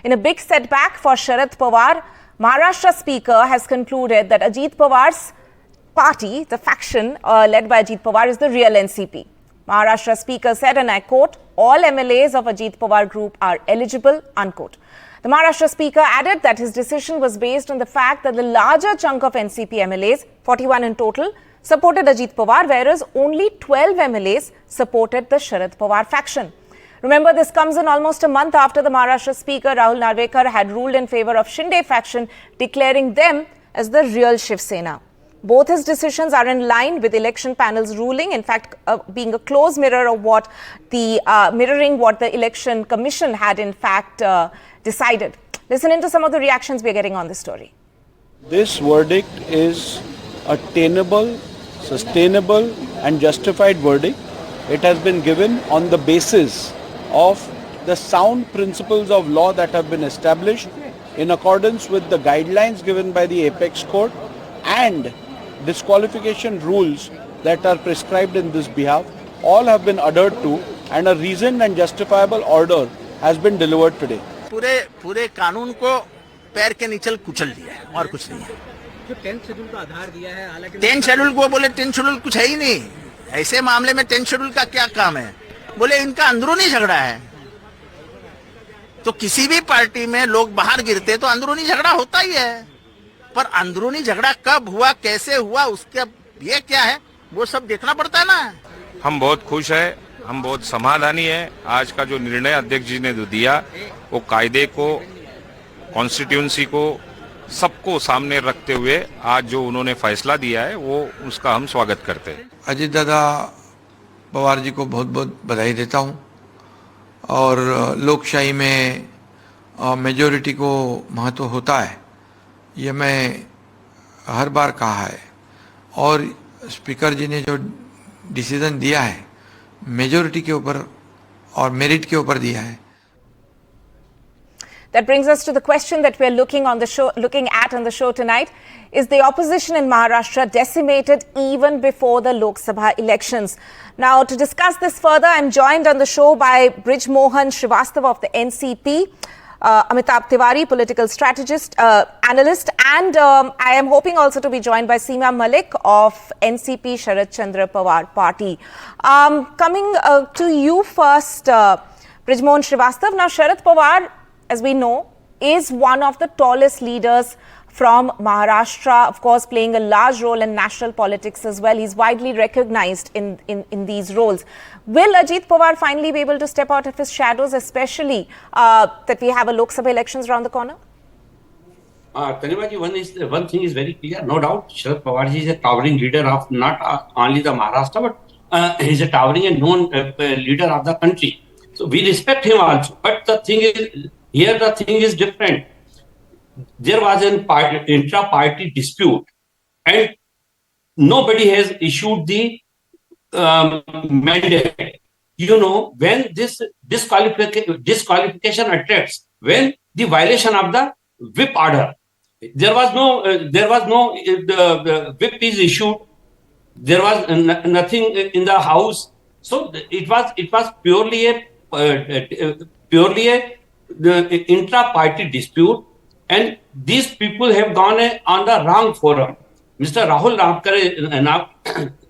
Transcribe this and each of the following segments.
In a big setback for Sharad Pawar, Maharashtra Speaker has concluded that Ajit Pawar's party, the faction led by Ajit Pawar, is the real NCP. Maharashtra Speaker said, and I quote, all MLAs of Ajit Pawar group are eligible, unquote. The Maharashtra Speaker added that his decision was based on the fact that the larger chunk of NCP MLAs, 41 in total, supported Ajit Pawar, whereas only 12 MLAs supported the Sharad Pawar faction. Remember, this comes in almost a month after the Maharashtra Speaker Rahul Narvekar had ruled in favour of Shinde faction, declaring them as the real Shiv Sena. Both his decisions are in line with election panel's ruling, in fact, being a close mirror of what mirroring what the election commission had in fact decided. Listen into some of the reactions we are getting on this story. This verdict is a tenable, sustainable and justified verdict. It has been given on the basis of the sound principles of law that have been established in accordance with the guidelines given by the Apex Court and disqualification rules that are prescribed in this behalf. All have been adhered to and a reasoned and justifiable order has been delivered today. पूरे कानून को पैर के नीचे कुचल दिया है और कुछ नहीं है। जो 10th शेड्यूल का आधार दिया है, हालांकि 10th शेड्यूल को बोले 10th शेड्यूल कुछ है ही नहीं। ऐसे मामले में 10th शेड्यूल का क्या काम है? बोले इनका अंदरूनी झगड़ा है। तो किसी भी पार्टी में लोग बाहर गिरते तो अंदरूनी झगड़ा होता ही है, पर अंदरूनी झगड़ा कब हुआ, कैसे हुआ, उसका ये क्या है, वो सब देखना पड़ता है ना। हम बहुत खुश है, हम बहुत समाधानी है। आज का जो निर्णय अध्यक्ष जी ने जो दिया, वो कायदे को, कॉन्स्टिट्यूंसी को, सबको सामने रखते हुए आज जो उन्होंने फैसला दिया है, वो उसका हम स्वागत करते हैं। अजीत दादा पवार जी को बहुत बहुत बधाई देता हूँ और लोकशाही में मेजॉरिटी को महत्व होता है, ये मैं हर बार कहा है और स्पीकर जी ने जो डिसीजन दिया है मेजॉरिटी के ऊपर और मेरिट के ऊपर दिया है। That brings us to the question that we're looking at on the show tonight. Is the opposition in Maharashtra decimated even before the Lok Sabha elections? Now, to discuss this further, I'm joined on the show by Brij Mohan Srivastava of the NCP, Amitabh Tiwari, political strategist, analyst, and I am hoping also to be joined by Seema Malik of NCP Sharad Chandra Pawar party. Coming to you first, Brij Mohan Srivastava. Now, Sharad Pawar, as we know, is one of the tallest leaders from Maharashtra, of course, playing a large role in national politics as well. He's widely recognized in these roles. Will Ajit Pawar finally be able to step out of his shadows, especially that we have a Lok Sabha elections around the corner? Tanima ji, one thing is very clear, no doubt. Sharad Pawar ji is a towering leader of not only the Maharashtra, but he is a towering and known leader of the country. So we respect him also. But the thing is, here the thing is different. There was an intra-party dispute and nobody has issued the mandate. You know, when this disqualification attracts, when the violation of the whip order, there was no the whip is issued, there was nothing in the house. So it was purely the intra-party dispute, and these people have gone on the wrong forum. Mr. Rahul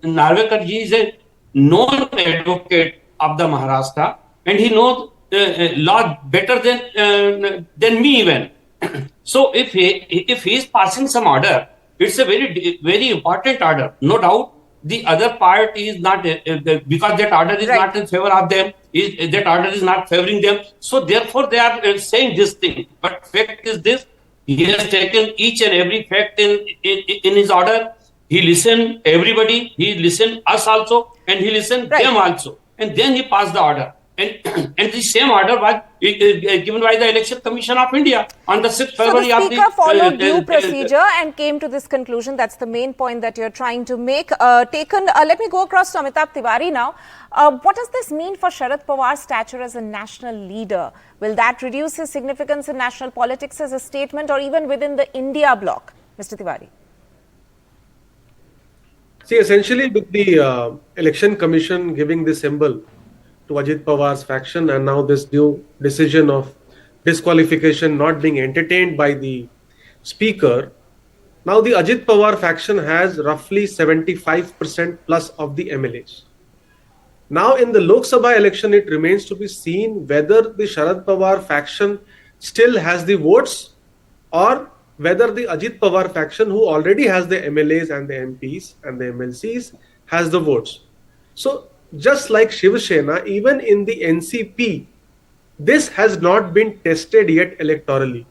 Narvekar ji is a known advocate of the Maharashtra, and he knows law better than me even. So if he is passing some order, it's a very important order, no doubt. The other part is not, because that order is not in favor of them, that order is not favoring them. So therefore they are saying this thing. But fact is this, he has taken each and every fact in his order. He listened everybody, he listened us also, and he listened them also. And then he passed the order. And the same order was given by the Election Commission of India on the 6th February. So the Speaker followed due procedure and came to this conclusion. That's the main point that you're trying to make. Let me go across to Amitabh Tiwari now. What does this mean for Sharad Pawar's stature as a national leader? Will that reduce his significance in national politics as a statement or even within the India bloc? Mr. Tiwari. See, essentially with the Election Commission giving this symbol to Ajit Pawar's faction and now this new decision of disqualification not being entertained by the speaker, now the Ajit Pawar faction has roughly 75% plus of the MLAs. Now in the Lok Sabha election, it remains to be seen whether the Sharad Pawar faction still has the votes, or whether the Ajit Pawar faction, who already has the MLAs and the MPs and the MLCs, has the votes. So just like Shiv Sena, even in the NCP, this has not been tested yet electorally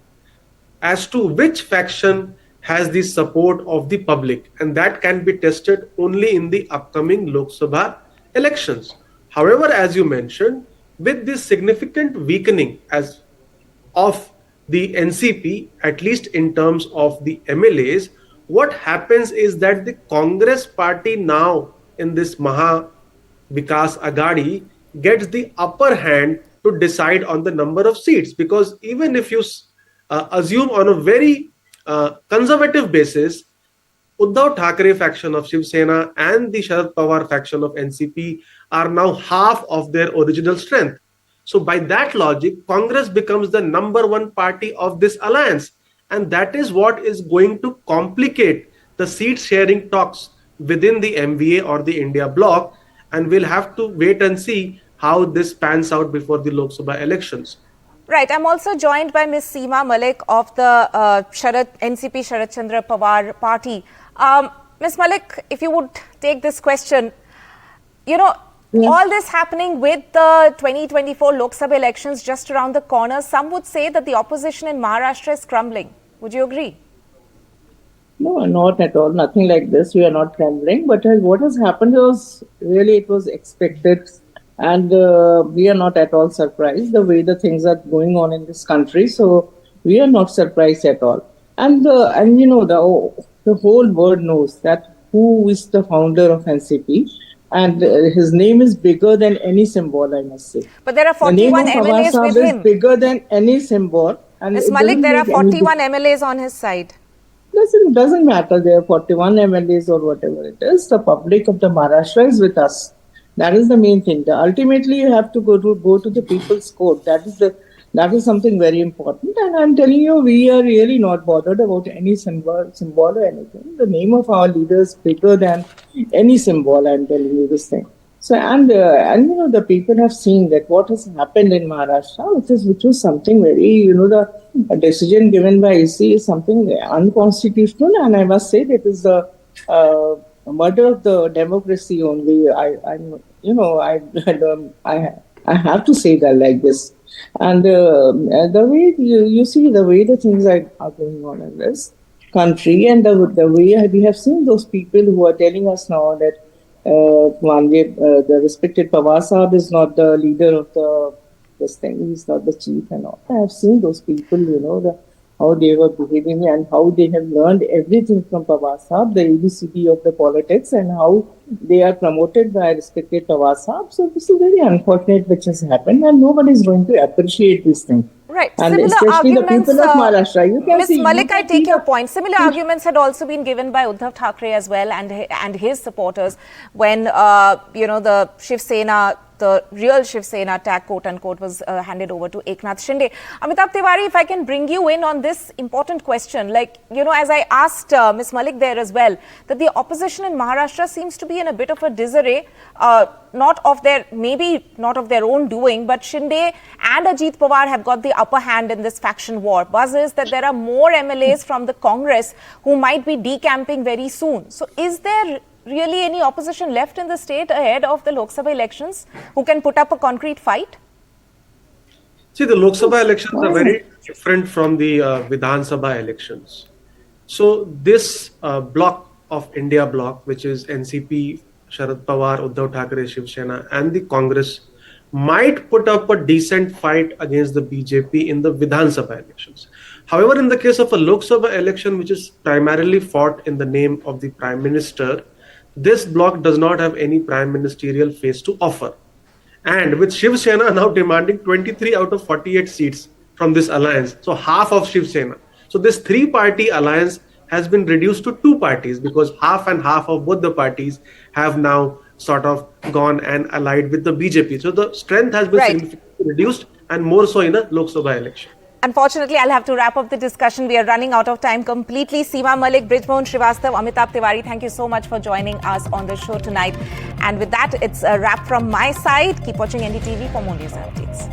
as to which faction has the support of the public, and that can be tested only in the upcoming Lok Sabha elections. However, as you mentioned, with this significant weakening of the NCP, at least in terms of the MLAs, what happens is that the Congress party now in this Maha Vikas Agadi gets the upper hand to decide on the number of seats, because even if you assume on a very conservative basis, Uddhav Thackeray faction of Shiv Sena and the Sharad Pawar faction of NCP are now half of their original strength. So by that logic, Congress becomes the number one party of this alliance. And that is what is going to complicate the seat sharing talks within the MVA or the India bloc. And we'll have to wait and see how this pans out before the Lok Sabha elections. Right. I'm also joined by Ms. Seema Malik of the NCP Sharad Chandra Pawar party. Ms. Malik, if you would take this question, all this happening with the 2024 Lok Sabha elections just around the corner, some would say that the opposition in Maharashtra is crumbling. Would you agree? No, not at all. Nothing like this. We are not crumbling. But what has happened was really it was expected. And we are not at all surprised the way the things are going on in this country. So we are not surprised at all. And the whole world knows that who is the founder of NCP. And his name is bigger than any symbol, I must say. But there are 41 MLAs with him. Is bigger than any symbol. And Ms. Malik, there are 41 MLAs on his side. Doesn't matter. There are 41 MLAs or whatever it is. The public of the Maharashtra is with us. That is the main thing. Ultimately, you have to go to the people's court. That is something very important. And I'm telling you, we are really not bothered about any symbol or anything. The name of our leader is bigger than any symbol. I'm telling you this thing. So the people have seen that what has happened in Maharashtra, which was something very, the decision given by EC is something unconstitutional, and I must say that is the murder of the democracy only. I have to say that like this. And the way you see the way the things are going on in this country, and the way we have seen those people who are telling us now that the respected Pawar Sahab is not the leader of this thing, he's not the chief and all. I have seen those people, how they were behaving and how they have learned everything from Pawar Sahab, the ABCD of the politics, and how they are promoted by respected Pawar Sahab. So this is very unfortunate which has happened, and nobody is going to appreciate this thing. Right. And similar especially arguments, the people of Maharashtra. You can Ms. see, Malik, I take your point. Similar arguments had also been given by Uddhav Thackeray as well and his supporters when, the Shiv Sena, the real Shiv Sena tag, quote unquote, was handed over to Eknath Shinde. Amitabh Tiwari, if I can bring you in on this important question, as I asked Ms. Malik there as well, that the opposition in Maharashtra seems to be in a bit of a disarray, maybe not of their own doing, but Shinde and Ajit Pawar have got the upper hand in this faction war. Buzz is that there are more MLAs from the Congress who might be decamping very soon. So is there really any opposition left in the state ahead of the Lok Sabha elections who can put up a concrete fight? See, the Lok Sabha elections are very different from the Vidhan Sabha elections. So this bloc of India bloc, which is NCP, Sharad Pawar, Uddhav Thackeray, Shiv Sena and the Congress, might put up a decent fight against the BJP in the Vidhan Sabha elections. However, in the case of a Lok Sabha election, which is primarily fought in the name of the Prime Minister, this bloc does not have any prime ministerial face to offer. And with Shiv Sena now demanding 23 out of 48 seats from this alliance, so half of Shiv Sena. So this three-party alliance has been reduced to two parties because half and half of both the parties have now sort of gone and allied with the BJP. So the strength has been significantly reduced, and more so in a Lok Sabha election. Unfortunately, I'll have to wrap up the discussion. We are running out of time completely. Seema Malik, Brijmohan Srivastav, Amitabh Tiwari, thank you so much for joining us on the show tonight. And with that, it's a wrap from my side. Keep watching NDTV for more news updates.